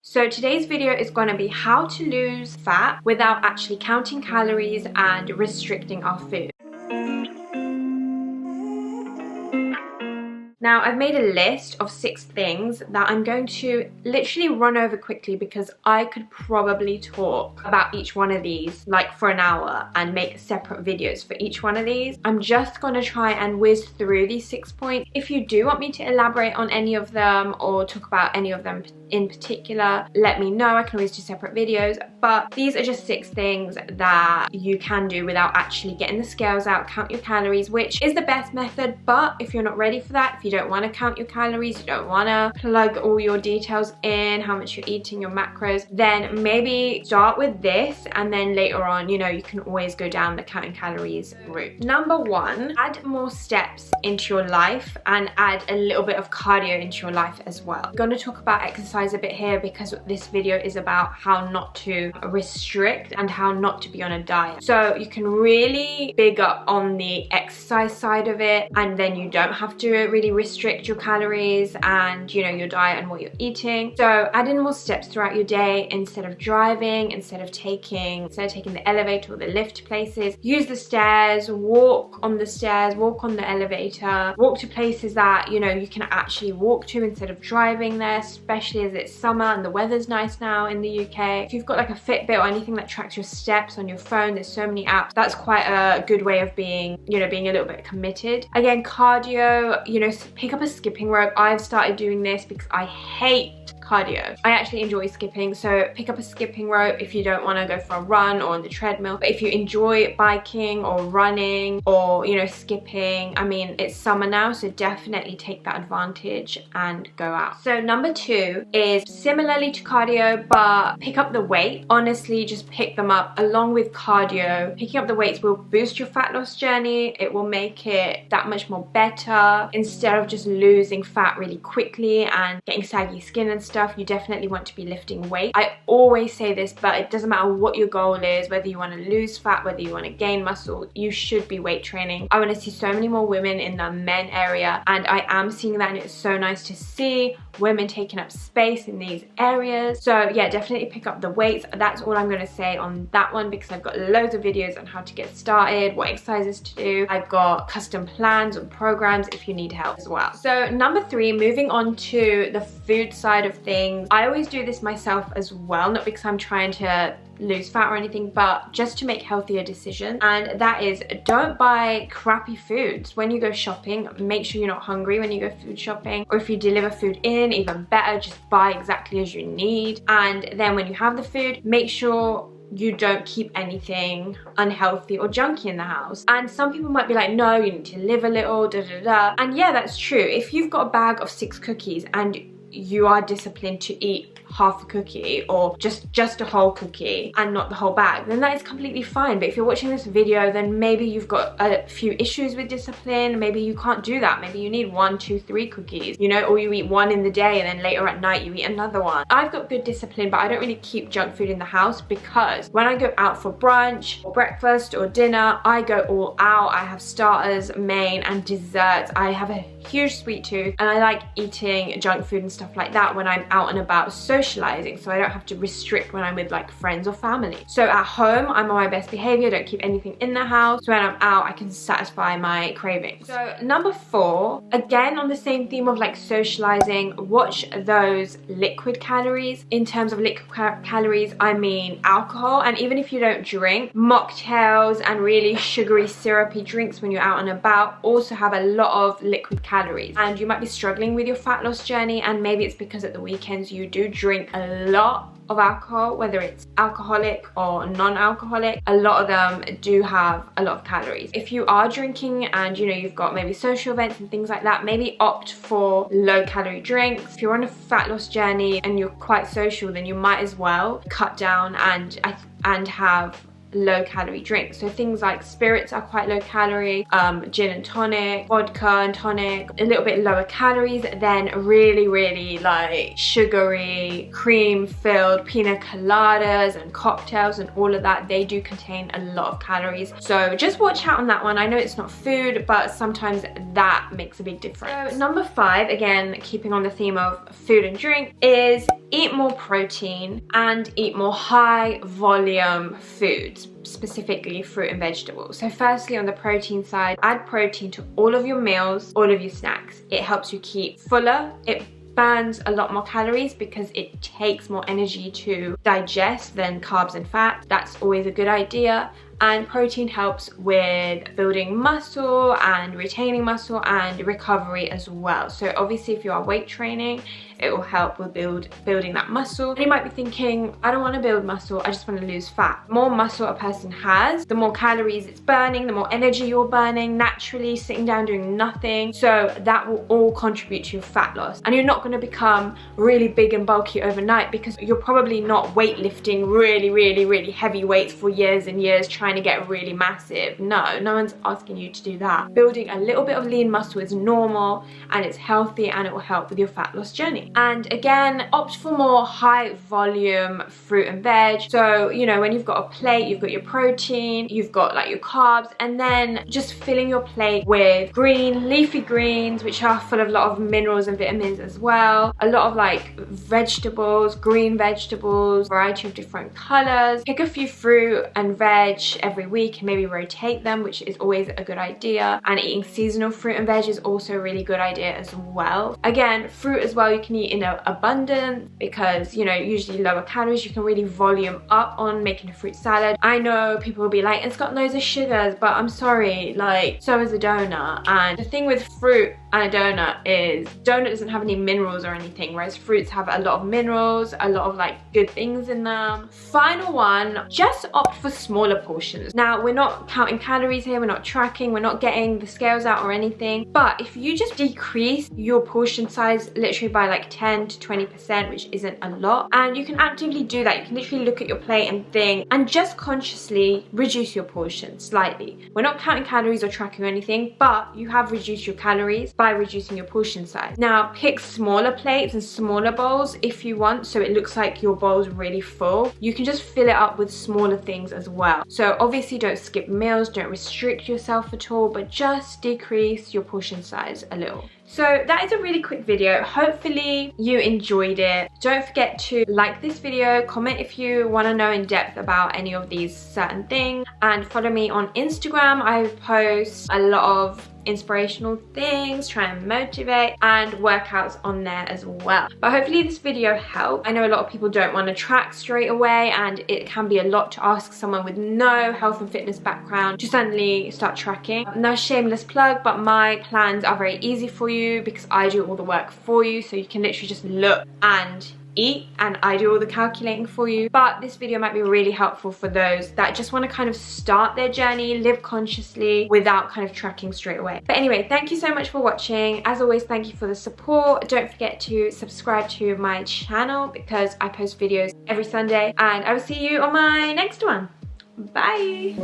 So today's video is going to be how to lose fat without actually counting calories and restricting our food. Now, I've made a list of 6 things that I'm going to literally run over quickly because I could probably talk about each one of these like for an hour and make separate videos for each one of these. I'm just going to try and whiz through these 6 points. If you do want me to elaborate on any of them or talk about any of them in particular, let me know. I can always do separate videos, but these are just 6 things that you can do without actually getting the scales out, count your calories, which is the best method. But if you're not ready for that, if you don't want to count your calories, you don't want to plug all your details in, how much you're eating, your macros, then maybe start with this, and then later on, you know, you can always go down the counting calories route. Number 1, add more steps into your life and add a little bit of cardio into your life as well. I'm going to talk about exercise a bit here because this video is about how not to restrict and how not to be on a diet. So you can really big up on the exercise side of it, and then you don't have to really restrict your calories and, you know, your diet and what you're eating. So add in more steps throughout your day. Instead of driving, instead of taking the elevator or the lift places, use the stairs, walk on the stairs, walk on the elevator, walk to places that, you know, you can actually walk to instead of driving there, especially as it's summer and the weather's nice now in the UK. If you've got like a Fitbit or anything that tracks your steps on your phone, there's so many apps. That's quite a good way of being, you know, being a little bit committed. Again, cardio, you know, pick up a skipping rope. I've started doing this because I hate cardio. I actually enjoy skipping, so pick up a skipping rope if you don't want to go for a run or on the treadmill. But if you enjoy biking or running or, you know, skipping, I mean, it's summer now, so definitely take that advantage and go out. So number 2 is similarly to cardio, but pick up the weight. Honestly, just pick them up along with cardio. Picking up the weights will boost your fat loss journey. It will make it that much more better. Instead of just losing fat really quickly and getting saggy skin and stuff, you definitely want to be lifting weight. I always say this, but it doesn't matter what your goal is, whether you want to lose fat, whether you want to gain muscle, you should be weight training. I want to see so many more women in the men area, and I am seeing that, and it's so nice to see women taking up space in these areas. So yeah, definitely pick up the weights. That's all I'm going to say on that one because I've got loads of videos on how to get started, what exercises to do. I've got custom plans and programs if you need help as well. So number 3, moving on to the food side of things. I always do this myself as well, not because I'm trying to lose fat or anything, but just to make healthier decisions, and that is, don't buy crappy foods when you go shopping. Make sure you're not hungry when you go food shopping, or if you deliver food in, even better, just buy exactly as you need. And then when you have the food, make sure you don't keep anything unhealthy or junky in the house. And some people might be like, no, you need to live a little, da da da. And yeah, that's true. If you've got a bag of 6 cookies and you are disciplined to eat half a cookie or just a whole cookie and not the whole bag, then that is completely fine. But if you're watching this video, then maybe you've got a few issues with discipline. Maybe you can't do that. Maybe you need 1, 2, 3 cookies, you know, or you eat one in the day and then later at night you eat another one. I've got good discipline, but I don't really keep junk food in the house because when I go out for brunch or breakfast or dinner, I go all out. I have starters, main and desserts. I have a huge sweet tooth and I like eating junk food and stuff like that when I'm out and about socializing, so I don't have to restrict when I'm with like friends or family. So at home, I'm on my best behavior, don't keep anything in the house. So when I'm out, I can satisfy my cravings. So number 4, again on the same theme of like socializing, watch those liquid calories. In terms of liquid calories, I mean alcohol, and even if you don't drink, mocktails and really sugary syrupy drinks when you're out and about also have a lot of liquid calories. And you might be struggling with your fat loss journey, and maybe it's because at the weekends you do drink a lot of alcohol, whether it's alcoholic or non-alcoholic. A lot of them do have a lot of calories. If you are drinking and, you know, you've got maybe social events and things like that, maybe opt for low calorie drinks. If you're on a fat loss journey and you're quite social, then you might as well cut down and have low calorie drinks. So things like spirits are quite low calorie, gin and tonic, vodka and tonic, a little bit lower calories than really like sugary, cream filled pina coladas and cocktails and all of that. They do contain a lot of calories, so just watch out on that one. I know it's not food, but sometimes that makes a big difference. So number 5, again keeping on the theme of food and drink, is eat more protein and eat more high volume foods, specifically fruit and vegetables. So firstly, on the protein side, add protein to all of your meals, all of your snacks. It helps you keep fuller. It burns a lot more calories because it takes more energy to digest than carbs and fat. That's always a good idea. And protein helps with building muscle and retaining muscle and recovery as well. So obviously if you are weight training, it will help with building that muscle. And you might be thinking, I don't want to build muscle, I just want to lose fat. The more muscle a person has, the more calories it's burning, the more energy you're burning naturally sitting down doing nothing. So that will all contribute to your fat loss. And you're not going to become really big and bulky overnight because you're probably not weightlifting really heavy weights for years and years trying to get really massive. No one's asking you to do that. Building a little bit of lean muscle is normal and it's healthy and it will help with your fat loss journey. And again, opt for more high volume fruit and veg. So, you know, when you've got a plate, you've got your protein, you've got like your carbs, and then just filling your plate with green, leafy greens, which are full of a lot of minerals and vitamins as well. A lot of like vegetables, green vegetables, variety of different colors. Pick a few fruit and veg every week and maybe rotate them, which is always a good idea. And eating seasonal fruit and veg is also a really good idea as well. Again, fruit as well, you can eat in abundance because, you know, usually lower calories. You can really volume up on making a fruit salad. I know people will be like, it's got loads of sugars, but I'm sorry, like, so is a donut. And the thing with fruit and a donut is donut doesn't have any minerals or anything, whereas fruits have a lot of minerals, a lot of like good things in them. Final one, just opt for smaller portions. Now, we're not counting calories here, we're not tracking, we're not getting the scales out or anything, but if you just decrease your portion size literally by like 10 to 20%, which isn't a lot, and you can actively do that. You can literally look at your plate and think, and just consciously reduce your portion slightly. We're not counting calories or tracking or anything, but you have reduced your calories by reducing your portion size. Now, pick smaller plates and smaller bowls if you want, so it looks like your bowl's really full. You can just fill it up with smaller things as well. So obviously don't skip meals, don't restrict yourself at all, but just decrease your portion size a little. So that is a really quick video. Hopefully you enjoyed it. Don't forget to like this video, comment if you want to know in depth about any of these certain things, and follow me on Instagram. I post a lot of inspirational things, try and motivate, and workouts on there as well. But hopefully this video helped. I know a lot of people don't want to track straight away, and it can be a lot to ask someone with no health and fitness background to suddenly start tracking. No shameless plug, but my plans are very easy for you because I do all the work for you, so you can literally just look and eat and I do all the calculating for you. But this video might be really helpful for those that just want to kind of start their journey, live consciously without kind of tracking straight away. But anyway, thank you so much for watching. As always, thank you for the support. Don't forget to subscribe to my channel because I post videos every Sunday, and I will see you on my next one. Bye.